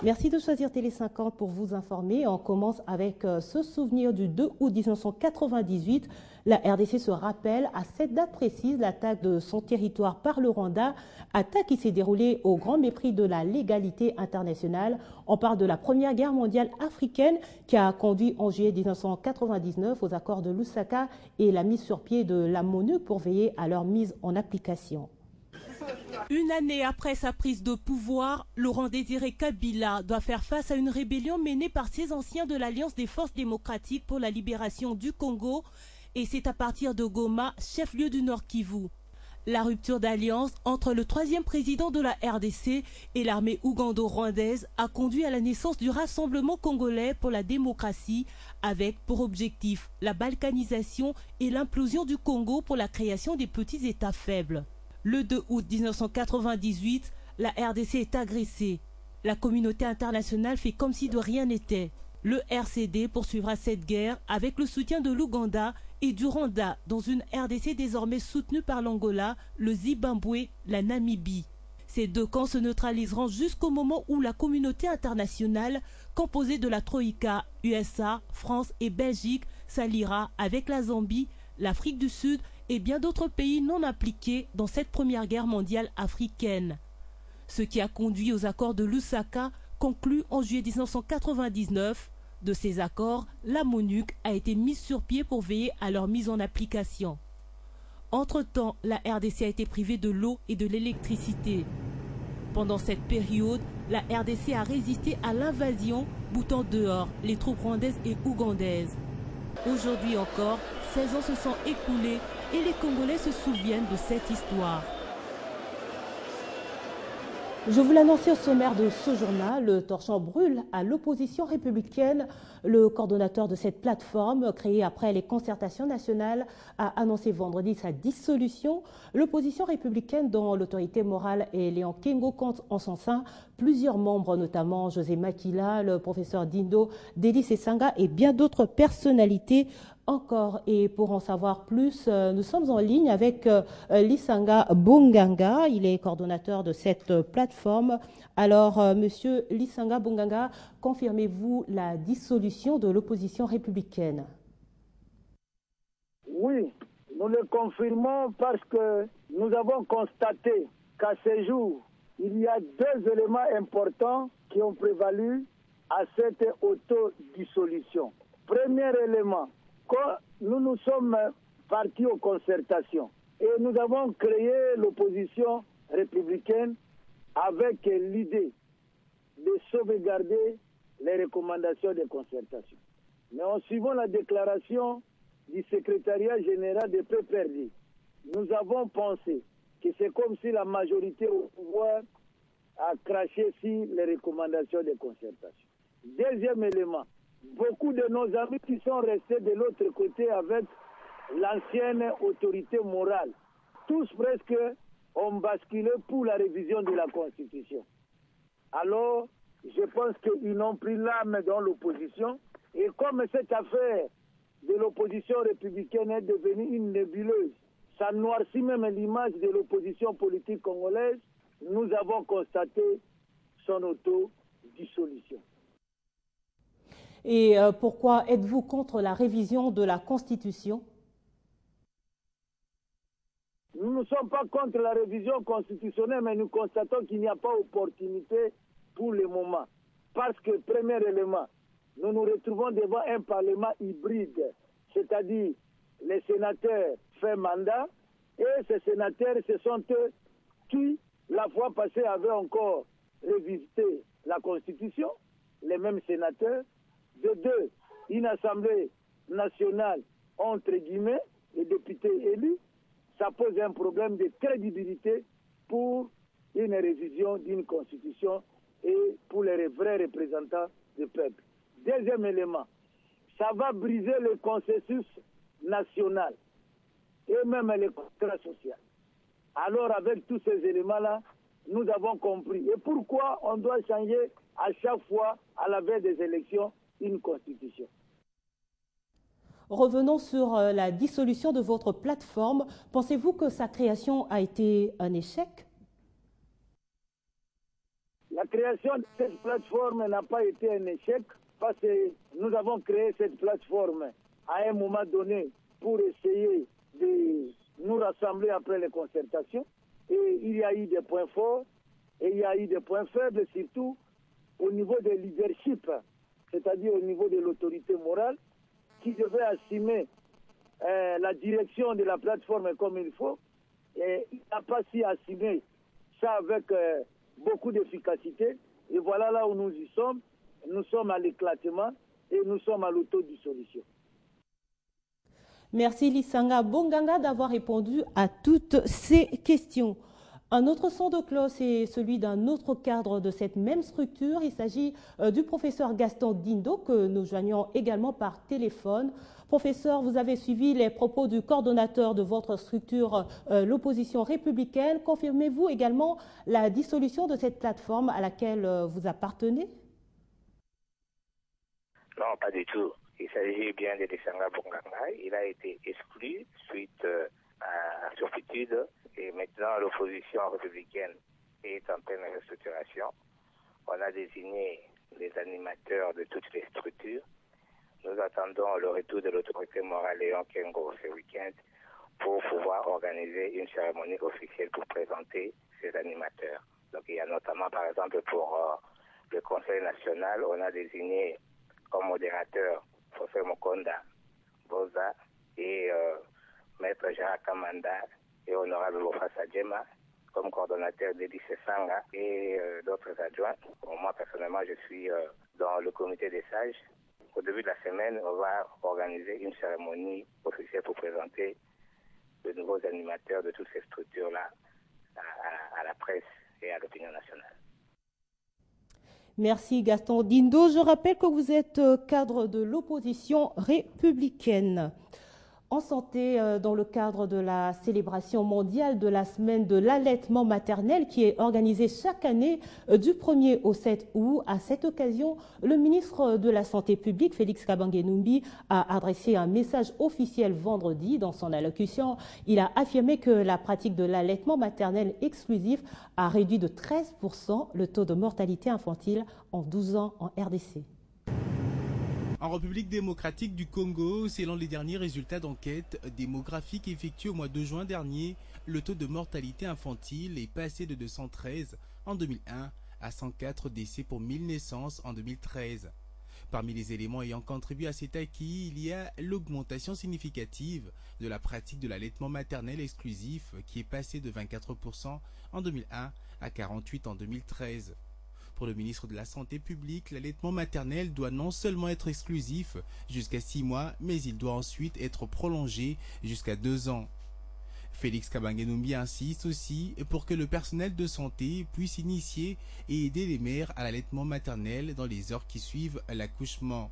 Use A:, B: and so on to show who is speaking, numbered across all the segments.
A: Merci de choisir Télé 50 pour vous informer. On commence avec ce souvenir du 2 août 1998. La RDC se rappelle à cette date précise l'attaque de son territoire par le Rwanda, attaque qui s'est déroulée au grand mépris de la légalité internationale. On parle de la Première Guerre mondiale africaine qui a conduit en juillet 1999 aux accords de Lusaka et la mise sur pied de la MONUC pour veiller à leur mise en application.
B: Une année après sa prise de pouvoir, Laurent Désiré Kabila doit faire face à une rébellion menée par ses anciens de l'Alliance des forces démocratiques pour la libération du Congo. Et c'est à partir de Goma, chef-lieu du Nord Kivu. La rupture d'alliance entre le troisième président de la RDC et l'armée ougando-rwandaise a conduit à la naissance du Rassemblement congolais pour la démocratie, avec pour objectif la balkanisation et l'implosion du Congo pour la création des petits États faibles. Le 2 août 1998, la RDC est agressée. La communauté internationale fait comme si de rien n'était. Le RCD poursuivra cette guerre avec le soutien de l'Ouganda et du Rwanda dans une RDC désormais soutenue par l'Angola, le Zimbabwe, la Namibie. Ces deux camps se neutraliseront jusqu'au moment où la communauté internationale, composée de la Troïka, USA, France et Belgique, s'alliera avec la Zambie, l'Afrique du Sud et bien d'autres pays non impliqués dans cette première guerre mondiale africaine. Ce qui a conduit aux accords de Lusaka, conclus en juillet 1999. De ces accords, la MONUC a été mise sur pied pour veiller à leur mise en application. Entre-temps, la RDC a été privée de l'eau et de l'électricité. Pendant cette période, la RDC a résisté à l'invasion, boutant dehors les troupes rwandaises et ougandaises. Aujourd'hui encore, 16 ans se sont écoulés et les Congolais se souviennent de cette histoire.
A: Je vous l'annonçais au sommaire de ce journal, le torchon brûle à l'opposition républicaine. Le coordonnateur de cette plateforme, créée après les concertations nationales, a annoncé vendredi sa dissolution. L'opposition républicaine, dont l'autorité morale est Léon Kengo, compte en son sein plusieurs membres, notamment José Makila, le professeur Dindo, Delis Esanga et bien d'autres personnalités encore. Et pour en savoir plus, nous sommes en ligne avec Lisanga Bonganga. Il est coordonnateur de cette plateforme. Alors, monsieur Lisanga Bonganga, confirmez-vous la dissolution de l'opposition républicaine?
C: Oui, nous le confirmons parce que nous avons constaté qu'à ce jour, il y a deux éléments importants qui ont prévalu à cette autodissolution. Premier élément, quand nous nous sommes partis aux concertations et nous avons créé l'opposition républicaine avec l'idée de sauvegarder les recommandations des concertations. Mais en suivant la déclaration du secrétariat général des PPRD, nous avons pensé que c'est comme si la majorité au pouvoir a craché sur les recommandations des concertations. Deuxième élément, beaucoup de nos amis qui sont restés de l'autre côté avec l'ancienne autorité morale, tous presque ont basculé pour la révision de la Constitution. Alors, je pense qu'ils n'ont pris l'âme dans l'opposition. Et comme cette affaire de l'opposition républicaine est devenue une nébuleuse, ça noircit même l'image de l'opposition politique congolaise, nous avons constaté son autodissolution.
A: Et pourquoi êtes-vous contre la révision de la Constitution?
C: Nous ne sommes pas contre la révision constitutionnelle, mais nous constatons qu'il n'y a pas d'opportunité pour le moment. Parce que, premier élément, nous nous retrouvons devant un Parlement hybride, c'est-à-dire les sénateurs font mandat, et ces sénateurs, ce sont eux qui, la fois passée, avaient encore révisité la Constitution, les mêmes sénateurs. De deux, une Assemblée nationale, entre guillemets, les députés élus. Ça pose un problème de crédibilité pour une révision d'une constitution et pour les vrais représentants du peuple. Deuxième élément, ça va briser le consensus national et même le contrat social. Alors avec tous ces éléments-là, nous avons compris. Et pourquoi on doit changer à chaque fois, à la veille des élections, une constitution?
A: Revenons sur la dissolution de votre plateforme. Pensez-vous que sa création a été un échec?
C: La création de cette plateforme n'a pas été un échec parce que nous avons créé cette plateforme à un moment donné pour essayer de nous rassembler après les concertations. Et il y a eu des points forts et il y a eu des points faibles, surtout au niveau des leadership, c'est-à-dire au niveau de l'autorité morale, qui devait assumer la direction de la plateforme comme il faut. Et il n'a pas su assumer ça avec beaucoup d'efficacité. Et voilà là où nous y sommes. Nous sommes à l'éclatement et nous sommes à l'autodissolution.
A: Merci Lisanga Bonganga d'avoir répondu à toutes ces questions. Un autre son de cloche est celui d'un autre cadre de cette même structure. Il s'agit du professeur Gaston Dindo que nous joignons également par téléphone. Professeur, vous avez suivi les propos du coordonnateur de votre structure, l'opposition républicaine. Confirmez-vous également la dissolution de cette plateforme à laquelle vous appartenez?
D: Non, pas du tout. Il s'agit bien de Lisanga Bonganga. Il a été exclu suite à turpitude. Et maintenant, l'opposition républicaine est en pleine restructuration. On a désigné les animateurs de toutes les structures. Nous attendons le retour de l'autorité morale Léon Kengo ce week-end pour pouvoir organiser une cérémonie officielle pour présenter ces animateurs. Donc il y a notamment, par exemple, pour le Conseil national, on a désigné comme modérateur Professeur Mokonda Boza et Maître Jacques Kamanda et Honorable Bofa Sadjema comme coordonnateur d'Edi Sanga et d'autres adjoints. Moi, personnellement, je suis dans le comité des sages. Au début de la semaine, on va organiser une cérémonie officielle pour présenter de nouveaux animateurs de toutes ces structures-là à la presse et à l'opinion nationale.
A: Merci Gaston Dindo. Je rappelle que vous êtes cadre de l'opposition républicaine. En santé, dans le cadre de la célébration mondiale de la semaine de l'allaitement maternel qui est organisée chaque année du 1er au 7 août. À cette occasion, le ministre de la Santé publique, Félix Kabange-Numbi, a adressé un message officiel vendredi. Dans son allocution, il a affirmé que la pratique de l'allaitement maternel exclusif a réduit de 13% le taux de mortalité infantile en 12 ans en RDC.
E: En République démocratique du Congo, selon les derniers résultats d'enquête démographique effectués au mois de juin dernier, le taux de mortalité infantile est passé de 213 en 2001 à 104 décès pour 1000 naissances en 2013. Parmi les éléments ayant contribué à cet acquis, il y a l'augmentation significative de la pratique de l'allaitement maternel exclusif qui est passé de 24% en 2001 à 48% en 2013. Pour le ministre de la Santé publique, l'allaitement maternel doit non seulement être exclusif jusqu'à 6 mois, mais il doit ensuite être prolongé jusqu'à 2 ans. Félix Kabange-Numbi insiste aussi pour que le personnel de santé puisse initier et aider les mères à l'allaitement maternel dans les heures qui suivent l'accouchement.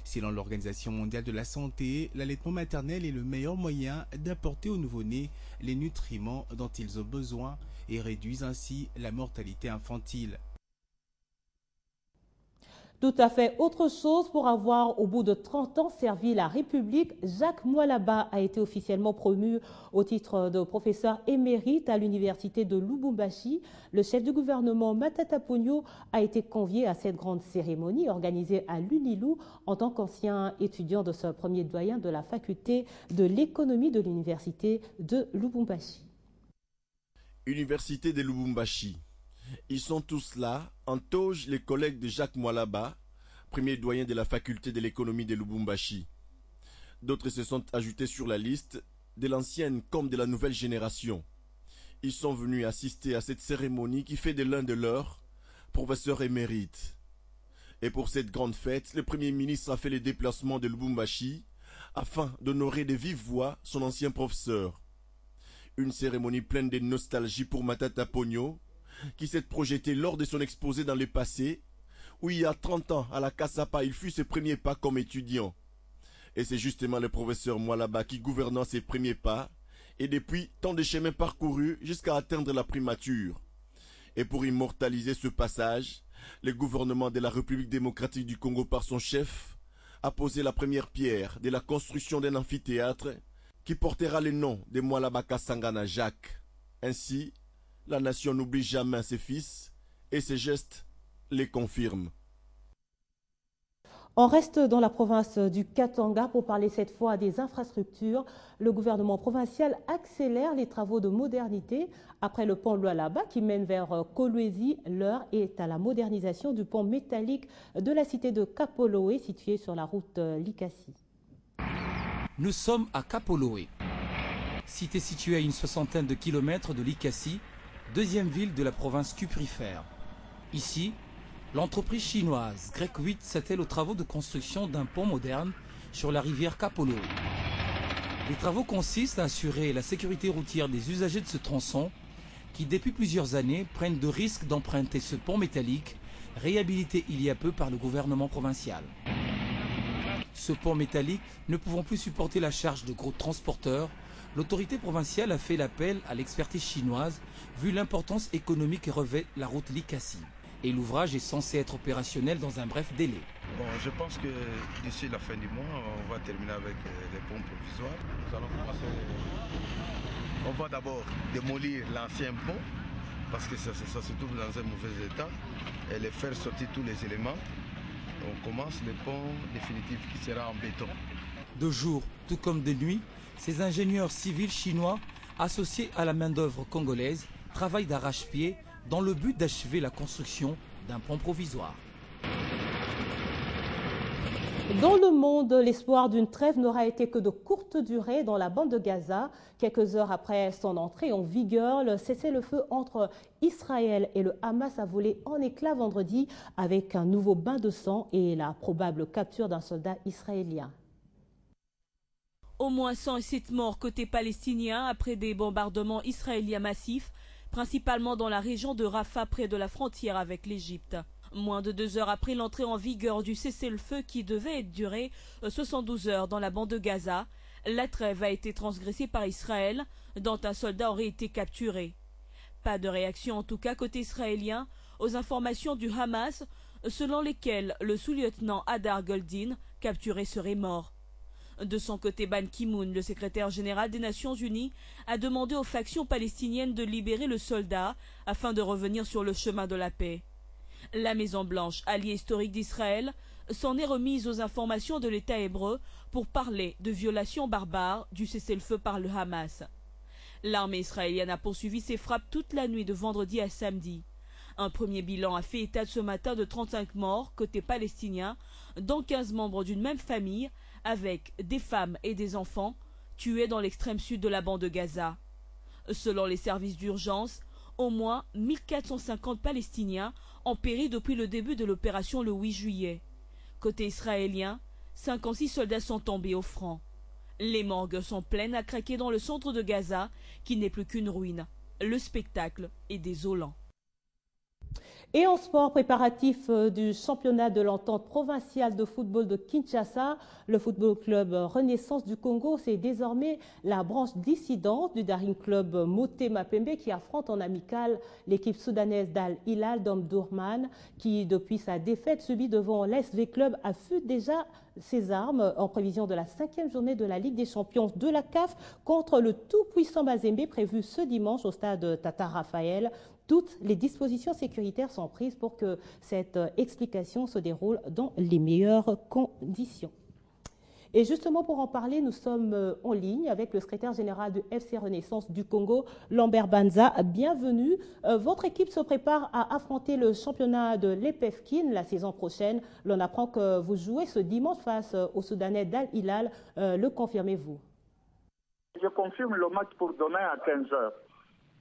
E: Selon l'Organisation mondiale de la santé, l'allaitement maternel est le meilleur moyen d'apporter aux nouveau-nés les nutriments dont ils ont besoin et réduisent ainsi la mortalité infantile.
A: Tout à fait autre chose. Pour avoir, au bout de 30 ans, servi la République, Jacques Mwalaba a été officiellement promu au titre de professeur émérite à l'université de Lubumbashi. Le chef du gouvernement, Matata Ponyo, a été convié à cette grande cérémonie organisée à l'Unilou en tant qu'ancien étudiant de ce premier doyen de la faculté de l'économie de l'université de Lubumbashi.
F: Université de Lubumbashi. Ils sont tous là, en toge les collègues de Jacques Mwalaba, premier doyen de la faculté de l'économie de Lubumbashi. D'autres se sont ajoutés sur la liste, de l'ancienne comme de la nouvelle génération. Ils sont venus assister à cette cérémonie qui fait de l'un de leurs professeurs émérites. Et pour cette grande fête, le Premier ministre a fait le déplacement de Lubumbashi afin d'honorer de vive voix son ancien professeur. Une cérémonie pleine de nostalgie pour Matata Ponyo, qui s'est projeté lors de son exposé dans le passé, où il y a 30 ans, à la Kassapa, il fut ses premiers pas comme étudiant. Et c'est justement le professeur Mwalaba qui gouvernant ses premiers pas, et depuis tant de chemins parcourus jusqu'à atteindre la primature. Et pour immortaliser ce passage, le gouvernement de la République démocratique du Congo par son chef a posé la première pierre de la construction d'un amphithéâtre qui portera le nom de Mwalaba Kasangana Jacques. Ainsi, la nation n'oublie jamais ses fils et ces gestes les confirment.
A: On reste dans la province du Katanga pour parler cette fois des infrastructures. Le gouvernement provincial accélère les travaux de modernité. Après le pont Lualaba qui mène vers Kolwezi, l'heure est à la modernisation du pont métallique de la cité de Kapoloé située sur la route Likasi.
G: Nous sommes à Kapoloé, cité située à une soixantaine de kilomètres de Likasi, deuxième ville de la province cuprifère. Ici, l'entreprise chinoise Grec 8 s'attelle aux travaux de construction d'un pont moderne sur la rivière Kapoloé. Les travaux consistent à assurer la sécurité routière des usagers de ce tronçon qui, depuis plusieurs années, prennent de risques d'emprunter ce pont métallique réhabilité il y a peu par le gouvernement provincial. Ce pont métallique ne pouvant plus supporter la charge de gros transporteurs, l'autorité provinciale a fait l'appel à l'expertise chinoise vu l'importance économique que revêt la route Likasi. Et l'ouvrage est censé être opérationnel dans un bref délai.
H: Bon, je pense que d'ici la fin du mois, on va terminer avec les ponts provisoires. Nous allons commencer. On va d'abord démolir l'ancien pont parce que ça se trouve dans un mauvais état et les faire sortir tous les éléments. On commence le pont définitif qui sera en béton.
G: De jour, tout comme de nuit, ces ingénieurs civils chinois associés à la main-d'œuvre congolaise travaillent d'arrache-pied dans le but d'achever la construction d'un pont provisoire.
A: Dans le monde, l'espoir d'une trêve n'aura été que de courte durée dans la bande de Gaza. Quelques heures après son entrée en vigueur, le cessez-le-feu entre Israël et le Hamas a volé en éclats vendredi avec un nouveau bain de sang et la probable capture d'un soldat israélien.
B: Au moins 107 morts côté palestinien après des bombardements israéliens massifs, principalement dans la région de Rafah près de la frontière avec l'Égypte. Moins de 2 heures après l'entrée en vigueur du cessez-le-feu qui devait durer 72 heures dans la bande de Gaza, la trêve a été transgressée par Israël, dont un soldat aurait été capturé. Pas de réaction en tout cas côté israélien aux informations du Hamas, selon lesquelles le sous-lieutenant Hadar Goldin, capturé, serait mort. De son côté, Ban Ki-moon, le secrétaire général des Nations Unies, a demandé aux factions palestiniennes de libérer le soldat afin de revenir sur le chemin de la paix. La Maison-Blanche, alliée historique d'Israël, s'en est remise aux informations de l'État hébreu pour parler de violations barbares du cessez-le-feu par le Hamas. L'armée israélienne a poursuivi ses frappes toute la nuit de vendredi à samedi. Un premier bilan a fait état ce matin de 35 morts côté palestinien, dont 15 membres d'une même famille, avec des femmes et des enfants tués dans l'extrême sud de la bande de Gaza. Selon les services d'urgence, au moins 1450 Palestiniens ont péri depuis le début de l'opération le 8 juillet. Côté israélien, 56 soldats sont tombés au front. Les morgues sont pleines à craquer dans le centre de Gaza, qui n'est plus qu'une ruine. Le spectacle est désolant.
A: Et en sport, préparatif du championnat de l'entente provinciale de football de Kinshasa, le football club Renaissance du Congo, c'est désormais la branche dissidente du Daring Club Motema Pembe qui affronte en amical l'équipe soudanaise d'Al Hilal d'Omdurman qui, depuis sa défaite subie devant l'SV Club, affûte déjà ses armes en prévision de la 5e journée de la Ligue des champions de la CAF contre le tout-puissant Mazembe prévu ce dimanche au stade Tata Raphaël. Toutes les dispositions sécuritaires sont prises pour que cette explication se déroule dans les meilleures conditions. Et justement, pour en parler, nous sommes en ligne avec le secrétaire général du FC Renaissance du Congo, Lambert Banza. Bienvenue. Votre équipe se prépare à affronter le championnat de l'EPFKIN la saison prochaine. L'on apprend que vous jouez ce dimanche face au Soudanais d'Al Hilal. Le confirmez-vous?
C: Je confirme le match pour demain à 15h.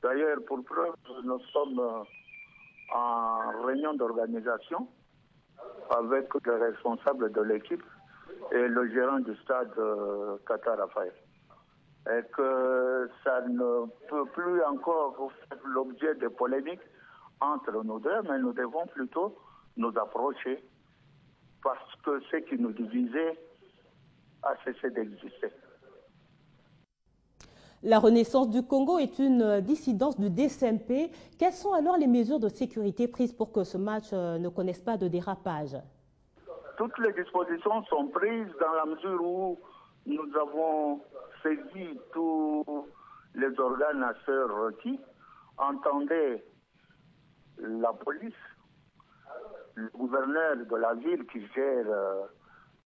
C: D'ailleurs, pour preuve, nous sommes en réunion d'organisation avec les responsables de l'équipe et le gérant du stade Qatar Raphaël. Et que ça ne peut plus encore faire l'objet de polémiques entre nous deux, mais nous devons plutôt nous approcher parce que ce qui nous divisait a cessé d'exister.
A: La Renaissance du Congo est une dissidence du DCMP. Quelles sont alors les mesures de sécurité prises pour que ce match ne connaisse pas de dérapage?
C: Toutes les dispositions sont prises dans la mesure où nous avons saisi tous les organes à requis. Entendez
I: la police, le gouverneur de la ville qui gère